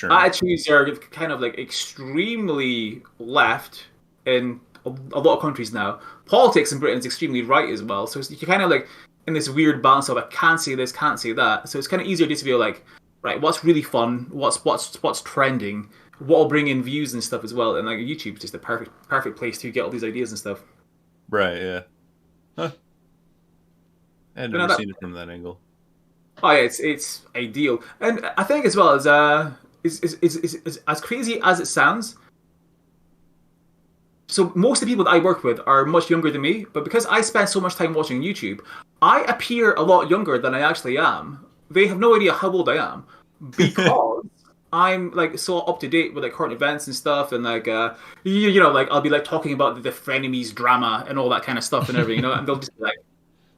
D: attitudes are kind of, like, extremely left in a lot of countries now. Politics in Britain is extremely right as well. So you're kind of, like, in this weird balance of, I can't say this, can't say that. So it's kind of easier just to feel like, right, what's really fun, what's trending, what will bring in views and stuff as well. And, like, YouTube is just the perfect place to get all these ideas and stuff.
B: Right. Yeah. Huh. I've never seen it from that angle.
D: Oh yeah, it's ideal, and I think as well as as crazy as it sounds. So most of the people that I work with are much younger than me, but because I spend so much time watching YouTube, I appear a lot younger than I actually am. They have no idea how old I am, because I'm, like, so up to date with, like, current events and stuff, and, like, like, I'll be, like, talking about the frenemies drama and all that kind of stuff and everything, and they'll just be like,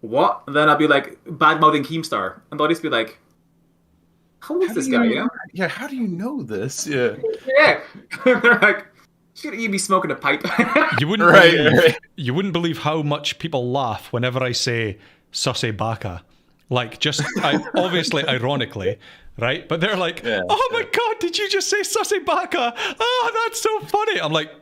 D: what? And then I'll be, like, bad-mouthing Keemstar, and they'll just be like, how old is this guy,
B: Yeah, how do you know this? Yeah.
D: Yeah. They're like, shouldn't you be smoking a pipe?
C: You wouldn't believe how much people laugh whenever I say Susse Baka. Like, just obviously ironically, right? But they're like, oh my God, did you just say Susse Baka? Oh, that's so funny. I'm like,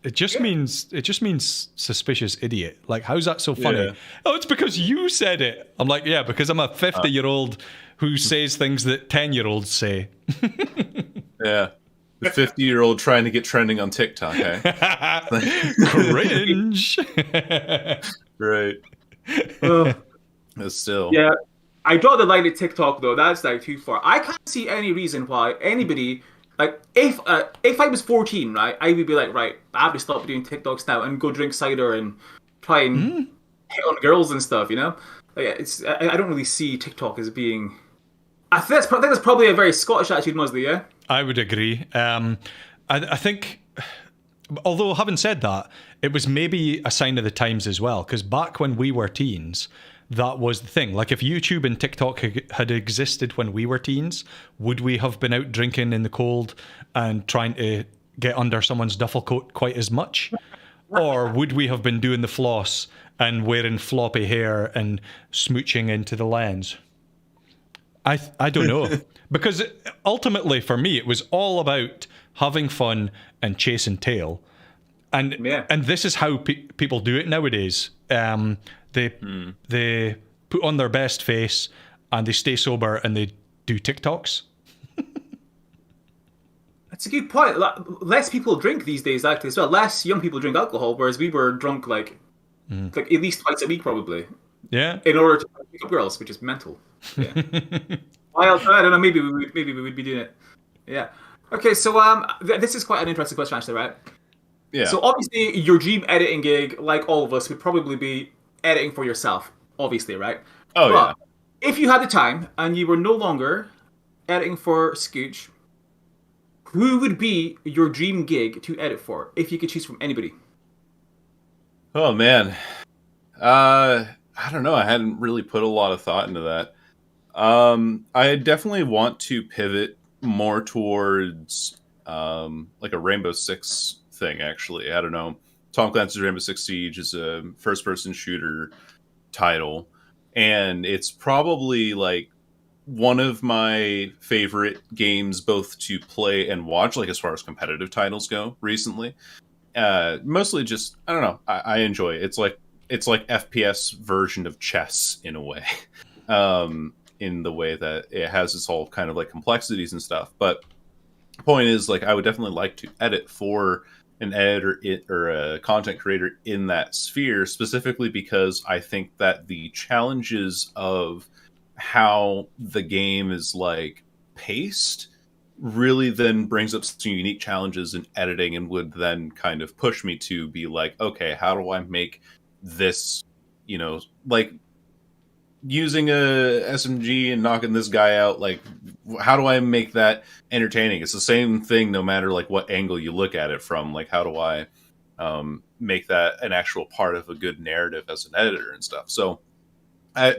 C: it just means suspicious idiot. Like, how's that so funny? Yeah. Oh, it's because you said it. I'm like, yeah, because I'm a 50-year-old who says things that 10-year-olds say.
B: Yeah. The 50-year-old trying to get trending on TikTok, eh?
C: Cringe.
B: Right. Still.
D: Yeah. I draw the line at TikTok, though. That's, like, too far. I can't see any reason why anybody... Like, if I was 14, right, I would be like, right, I have to stop doing TikToks now and go drink cider and try and hit on girls and stuff, you know? Like, I don't really see TikTok as being... I think that's probably a very Scottish attitude, mostly, yeah?
C: I would agree. I think, although having said that, it was maybe a sign of the times as well, because back when we were teens... That was the thing. Like, if YouTube and TikTok had existed when we were teens, would we have been out drinking in the cold and trying to get under someone's duffel coat quite as much? Or would we have been doing the floss and wearing floppy hair and smooching into the lens? I don't know. Because ultimately, for me, it was all about having fun and chasing tail. And
D: Yeah.
C: and this is how people do it nowadays. They put on their best face and they stay sober and they do TikToks.
D: That's a good point. Less people drink these days, actually, as well. Less young people drink alcohol, whereas we were drunk like at least twice a week, probably,
C: Yeah.
D: in order to pick up girls, which is mental. Yeah. Well, I don't know. Maybe we would be doing it. Yeah. Okay. So this is quite an interesting question, actually, right?
B: Yeah.
D: So obviously, your dream editing gig, like all of us, would probably be editing for yourself. Obviously, right?
B: Oh,
D: but if you had the time and you were no longer editing for Scooch, who would be your dream gig to edit for if you could choose from anybody?
B: Oh man, I don't know. I hadn't really put a lot of thought into that. I definitely want to pivot more towards like a Rainbow Six thing. Actually, I don't know. Tom Clancy's Rainbow Six Siege is a first-person shooter title, and it's probably like one of my favorite games both to play and watch, like as far as competitive titles go recently. Mostly just, I don't know, I enjoy it. It's like FPS version of chess in a way. In the way that it has its whole kind of like complexities and stuff. But the point is, like, I would definitely like to edit for an editor or a content creator in that sphere, specifically because I think that the challenges of how the game is like paced really then brings up some unique challenges in editing and would then kind of push me to be like, okay, how do I make this, you know, like using a SMG and knocking this guy out, like how do I make that entertaining? It's the same thing no matter like what angle you look at it from. Like how do I make that an actual part of a good narrative as an editor and stuff. So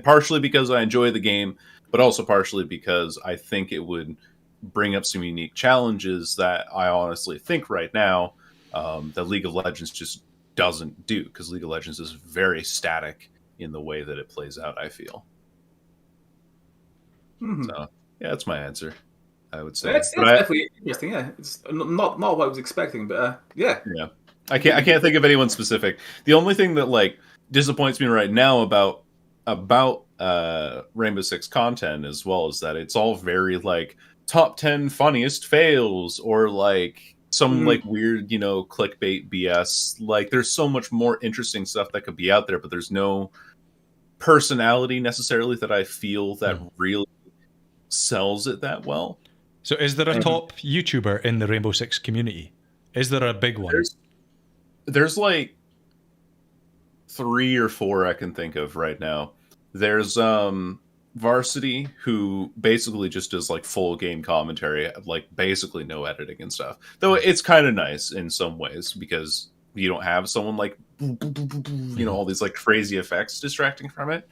B: partially because I enjoy the game, but also partially because I think it would bring up some unique challenges that I honestly think right now that League of Legends just doesn't do, because League of Legends is very static in the way that it plays out, I feel.
D: Mm-hmm.
B: So yeah, that's my answer, I would say.
D: It's definitely interesting. Yeah, it's not what I was expecting, but yeah.
B: I can't think of anyone specific. The only thing that like disappoints me right now about Rainbow Six content as well is that it's all very like top 10 funniest fails or like some like weird, you know, clickbait BS. Like there's so much more interesting stuff that could be out there, but there's no personality necessarily that I feel that really sells it that well.
C: So is there a top YouTuber in the Rainbow Six community? Is there a big one?
B: There's like 3 or 4 I can think of right now. There's Varsity, who basically just does like full game commentary, like basically no editing and stuff. Though it's kind of nice in some ways because you don't have someone like you know all these like crazy effects distracting from it.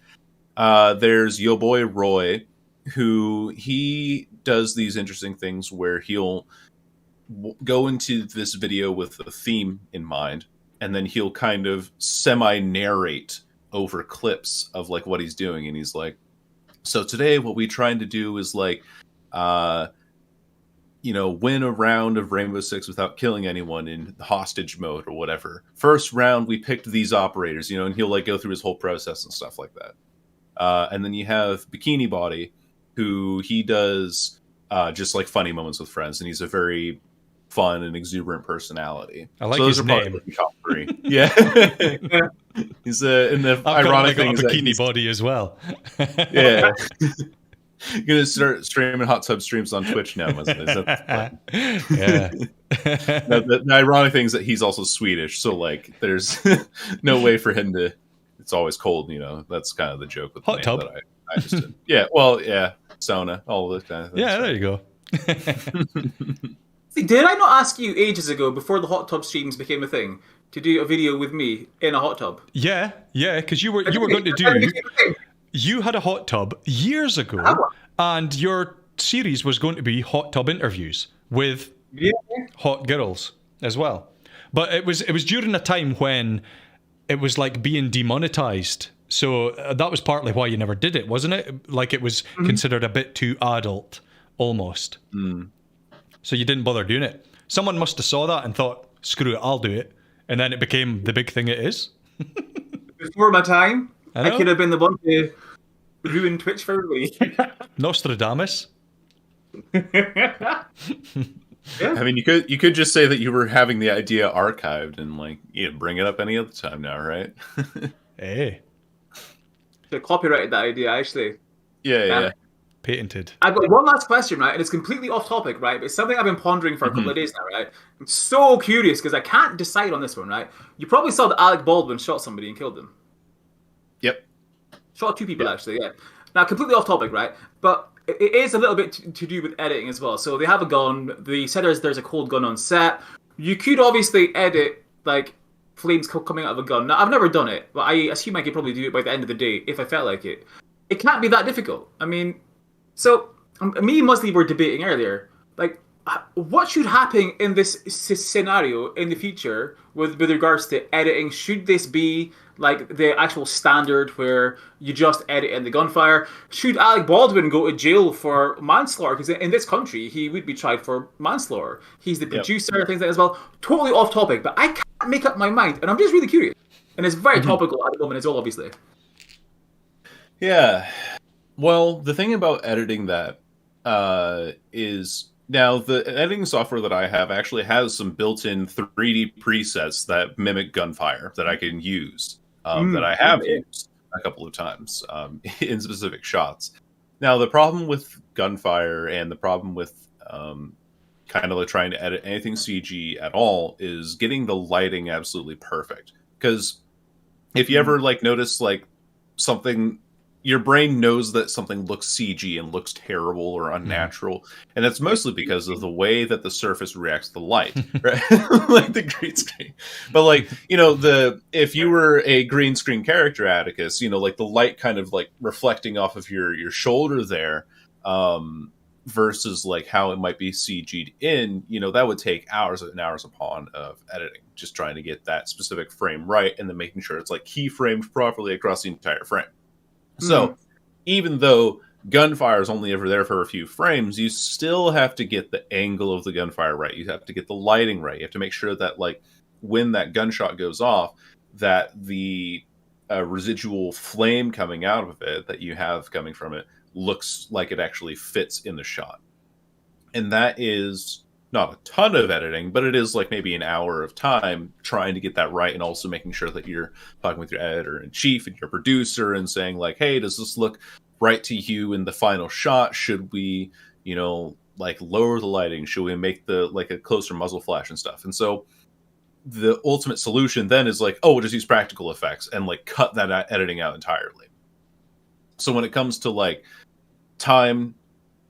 B: There's Yo Boy Roy, who he does these interesting things where he'll go into this video with a theme in mind, and then he'll kind of semi-narrate over clips of like what he's doing, and he's like, so today what we trying to do is like you know, win a round of Rainbow Six without killing anyone in hostage mode or whatever. First round we picked these operators, you know, and he'll like go through his whole process and stuff like that. And then you have Bikini Body, who he does just like funny moments with friends, and he's a very fun and exuberant personality.
C: I like
B: so those
C: his
B: are probably
C: name.
B: The top 3. Yeah. He's in the
C: I've
B: ironic
C: got
B: thing
C: a
B: is that
C: bikini body as well.
B: yeah. You're gonna start streaming hot tub streams on Twitch now, wasn't it?
C: Yeah.
B: The ironic thing is that he's also Swedish, so like there's no way for him to. It's always cold, you know. That's kind of the joke with the
C: Hot
B: name
C: tub.
B: that I just did. Yeah, well, yeah, sauna, all of those kind of things.
C: Yeah, there you go.
D: See, did I not ask you ages ago, before the hot tub streams became a thing, to do a video with me in a hot tub?
C: Yeah, because you were going to do. You had a hot tub years ago, and your series was going to be hot tub interviews with hot girls as well. But it was during a time when it was like being demonetized. So that was partly why you never did it, wasn't it? Like it was considered a bit too adult, almost. So you didn't bother doing it. Someone must have saw that and thought, screw it, I'll do it. and then it became the big thing it is.
D: Before my time,
C: I
D: I
C: know.
D: could have been the one to ruin Twitch for everybody.
C: Nostradamus.
D: Yeah.
B: I mean, you could just say that you were having the idea archived and like bring it up any other time now, right?
C: Hey,
D: Should have copyrighted that idea, actually.
B: Yeah,
D: Damn
B: yeah.
D: it.
C: patented.
D: I've got one last question, right? And it's completely off topic, right? But it's something I've been pondering for a couple of days now, right? I'm so curious because I can't decide on this one, right? You probably saw that Alec Baldwin shot somebody and killed them.
B: Yep.
D: Shot two people,
B: Yeah.
D: actually, yeah. Now, completely off topic, right? But it is a little bit to do with editing as well. So they have a gun. They said there's a cold gun on set. You could obviously edit, like, flames coming out of a gun. Now, I've never done it, but I assume I could probably do it by the end of the day if I felt like it. It can't be that difficult. I mean, so me and Musley were debating earlier, like, what should happen in this scenario in the future with regards to editing? Should this be like the actual standard where you just edit in the gunfire? Should Alec Baldwin go to jail for manslaughter? Because in this country, he would be tried for manslaughter. He's the producer, things like that as well. Totally off topic, but I can't make up my mind, and I'm just really curious. And it's very topical at the moment as well, obviously.
B: Yeah. Well, the thing about editing that is now the editing software that I have actually has some built-in 3D presets that mimic gunfire that I can use, that I have used a couple of times in specific shots. Now, the problem with gunfire and the problem with kind of like trying to edit anything CG at all is getting the lighting absolutely perfect. Because if you ever like notice like something, your brain knows that something looks CG and looks terrible or unnatural, and that's mostly because of the way that the surface reacts to light, right? Like the green screen. But like, if you were a green screen character, Atticus, like the light kind of like reflecting off of your shoulder there, versus like how it might be CG'd in, that would take hours and hours upon of editing, just trying to get that specific frame right, and then making sure it's like keyframed properly across the entire frame. So, even though gunfire is only ever there for a few frames, you still have to get the angle of the gunfire right. You have to get the lighting right. You have to make sure that, like, when that gunshot goes off, that the residual flame coming out of it that you have coming from it looks like it actually fits in the shot. And that is not a ton of editing, but it is like maybe an hour of time trying to get that right, and also making sure that you're talking with your editor-in-chief and your producer and saying like, hey, does this look right to you in the final shot? Should we, like lower the lighting? Should we make the like a closer muzzle flash and stuff? And so the ultimate solution then is like, oh, we'll just use practical effects and like cut that editing out entirely. So when it comes to like time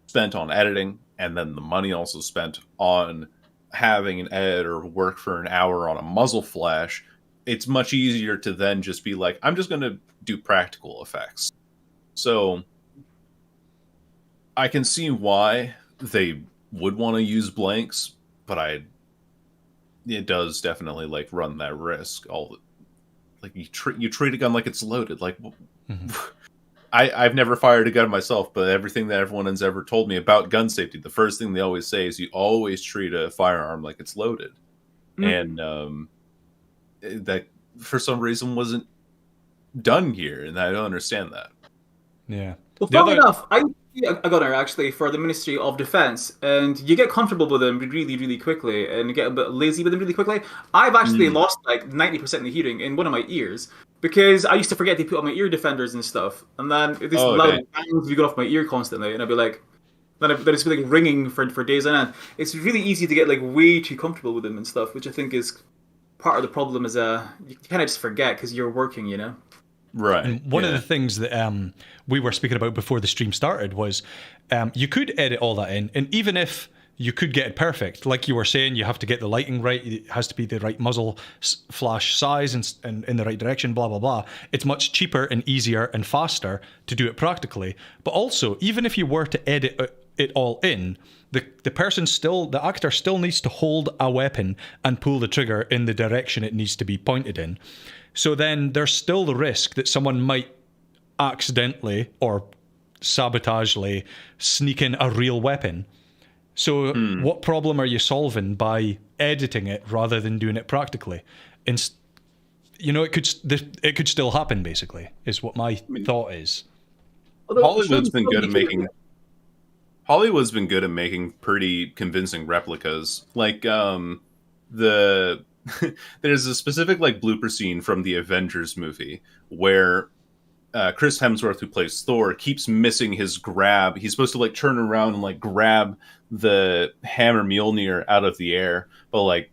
B: spent on editing, and then the money also spent on having an editor work for an hour on a muzzle flash, it's much easier to then just be like, I'm just going to do practical effects. So I can see why they would want to use blanks, but it does definitely like run that risk. Like you treat a gun like it's loaded. Like I've never fired a gun myself, but everything that everyone has ever told me about gun safety, the first thing they always say is you always treat a firearm like it's loaded. And that for some reason wasn't done here, and I don't understand that.
C: Yeah.
D: Well, funny enough, I a gunner actually for the Ministry of Defence, and you get comfortable with them really, really quickly, and you get a bit lazy with them really quickly. I've actually lost like 90% of the hearing in one of my ears because I used to forget to put on my ear defenders and stuff, and then this loud bangs would go off my ear constantly, and I'd be like, then it's like ringing for days on end. It's really easy to get like way too comfortable with them and stuff, which I think is part of the problem. Is you kind of just forget because you're working,
B: Right.
C: And one of the things that we were speaking about before the stream started was you could edit all that in, and even if you could get it perfect, like you were saying, you have to get the lighting right, it has to be the right muzzle flash size and in the right direction, blah, blah, blah. It's much cheaper and easier and faster to do it practically. But also, even if you were to edit it all in, the actor still needs to hold a weapon and pull the trigger in the direction it needs to be pointed in. So then there's still the risk that someone might accidentally or sabotagely sneak in a real weapon. So what problem are you solving by editing it rather than doing it practically? it could still happen. Basically, is what my thought is.
B: Hollywood's been good at making. Hollywood's been good at making pretty convincing replicas. Like the there's a specific like blooper scene from the Avengers movie where Chris Hemsworth, who plays Thor, keeps missing his grab. He's supposed to like turn around and like grab the hammer Mjolnir out of the air, but like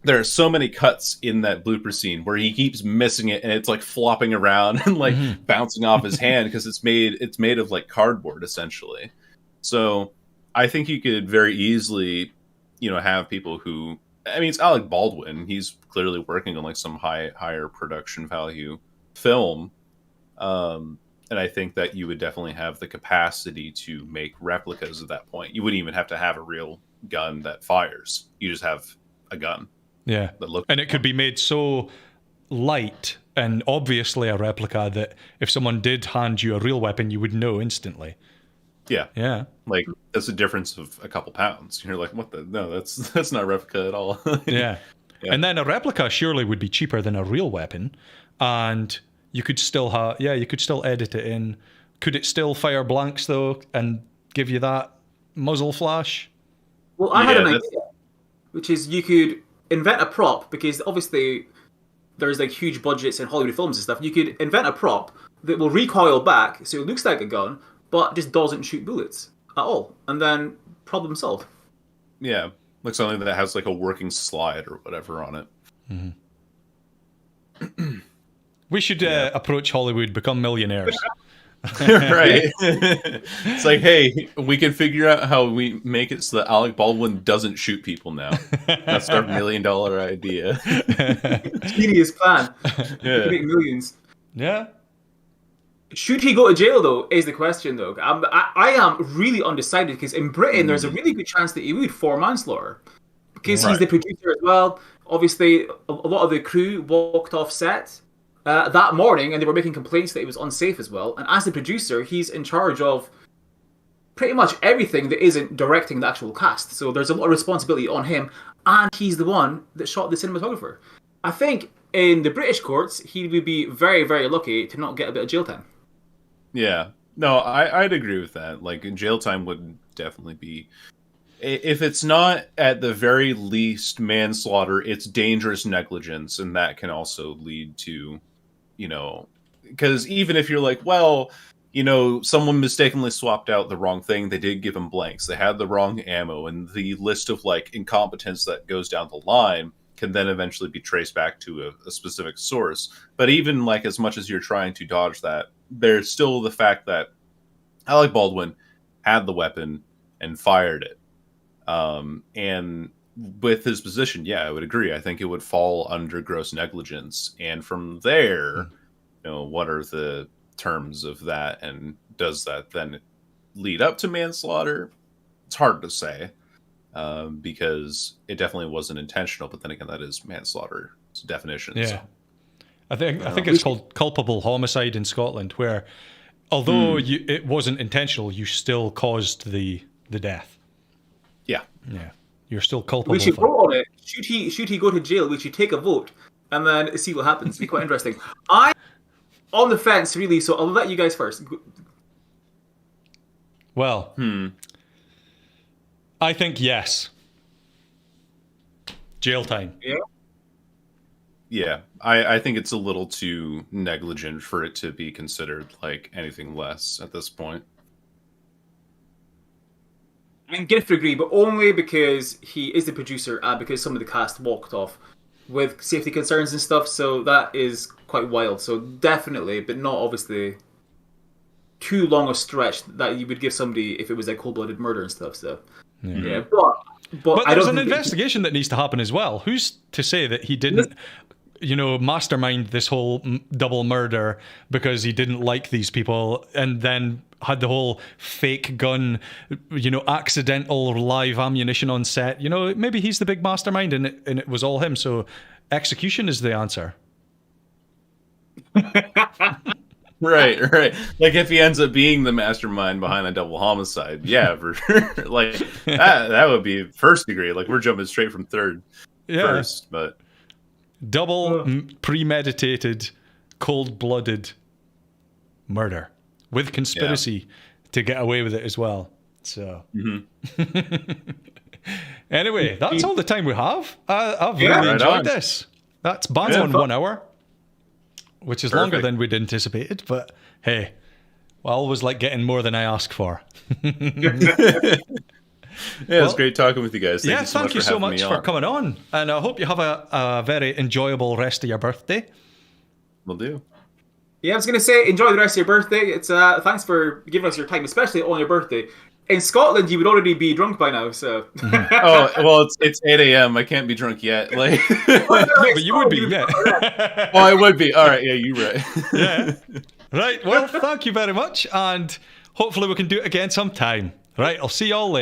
B: there are so many cuts in that blooper scene where he keeps missing it and it's like flopping around and like bouncing off his hand because it's made of like cardboard essentially. So I think you could very easily, have people who, I mean, it's Alec Baldwin. He's clearly working on like some higher production value film. And I think that you would definitely have the capacity to make replicas at that point. You wouldn't even have to have a real gun that fires. You just have a gun.
C: Yeah. And it could be made so light and obviously a replica that if someone did hand you a real weapon, you would know instantly.
B: Yeah.
C: Yeah.
B: Like that's a difference of a couple pounds. You're like, what the? No, that's not a replica at all.
C: Yeah. And then a replica surely would be cheaper than a real weapon. And you could still edit it in. Could it still fire blanks though and give you that muzzle flash?
D: Well, I had an idea, which is you could invent a prop, because obviously there's like huge budgets in Hollywood films and stuff. You could invent a prop that will recoil back so it looks like a gun, but just doesn't shoot bullets at all. And then problem solved.
B: Yeah. Like something that has like a working slide or whatever on it.
C: Mm-hmm. We should approach Hollywood, become millionaires.
B: Right. It's like, hey, we can figure out how we make it so that Alec Baldwin doesn't shoot people now. That's our $1 million idea.
D: Genius plan.
B: Yeah.
D: Make millions.
C: Yeah.
D: Should he go to jail, though, is the question, though. I am really undecided, because in Britain, there's a really good chance that he would for manslaughter. Because he's the producer as well. Obviously, a lot of the crew walked off set that morning, and they were making complaints that it was unsafe as well. And as the producer, he's in charge of pretty much everything that isn't directing the actual cast. So there's a lot of responsibility on him, and he's the one that shot the cinematographer. I think in the British courts, he would be very, very lucky to not get a bit of jail time.
B: Yeah. No, I'd agree with that. Like, jail time would definitely be... If it's not, at the very least, manslaughter, it's dangerous negligence, and that can also lead to, because even if you're like, well, someone mistakenly swapped out the wrong thing, they did give them blanks, they had the wrong ammo, and the list of, like, incompetence that goes down the line can then eventually be traced back to a specific source. But even, like, as much as you're trying to dodge that, there's still the fact that Alec Baldwin had the weapon and fired it. And with his position, I would agree. I think it would fall under gross negligence. And from there, what are the terms of that? And does that then lead up to manslaughter? It's hard to say, because it definitely wasn't intentional. But then again, that is manslaughter's definition.
C: Yeah.
B: So.
C: I think it's called culpable homicide in Scotland, where although it wasn't intentional, you still caused the death. Yeah, you're still culpable.
D: We should vote on it. Should he go to jail? We should take a vote and then see what happens. It'd be quite interesting. I'm on the fence, really, so I'll let you guys first.
C: Well, I think yes. Jail time.
B: Yeah, I think it's a little too negligent for it to be considered like anything less at this point.
D: And Gift would agree, but only because he is the producer and because some of the cast walked off with safety concerns and stuff, so that is quite wild. So definitely, but not obviously too long a stretch that you would give somebody if it was like cold-blooded murder and stuff. So yeah, but
C: there's an investigation that needs to happen as well. Who's to say that he didn't, mastermind this whole double murder because he didn't like these people, and then had the whole fake gun, accidental live ammunition on set. Maybe he's the big mastermind, and it was all him. So execution is the answer.
B: Right. Like if he ends up being the mastermind behind a double homicide, yeah, for sure. Like that would be first degree. Like we're jumping straight from third first, but
C: Double premeditated, cold-blooded murder with conspiracy to get away with it as well. So, anyway, that's all the time we have. I've really enjoyed this. That's bang on 1 hour, which is longer than we'd anticipated. But hey, I always like getting more than I ask for.
B: Yeah, it's great talking with you guys.
C: Thank you so much for coming on. And I hope you have a very enjoyable rest of your birthday.
B: Will do.
D: Yeah, I was going to say, enjoy the rest of your birthday. It's thanks for giving us your time, especially on your birthday. In Scotland, you would already be drunk by now, so...
B: Oh, well, it's 8 a.m. I can't be drunk yet. Like,
C: but you would be, yeah.
B: Well, I would be. All right, yeah, you're right.
C: Yeah. Right, well, thank you very much, and hopefully we can do it again sometime. Right, I'll see you all later.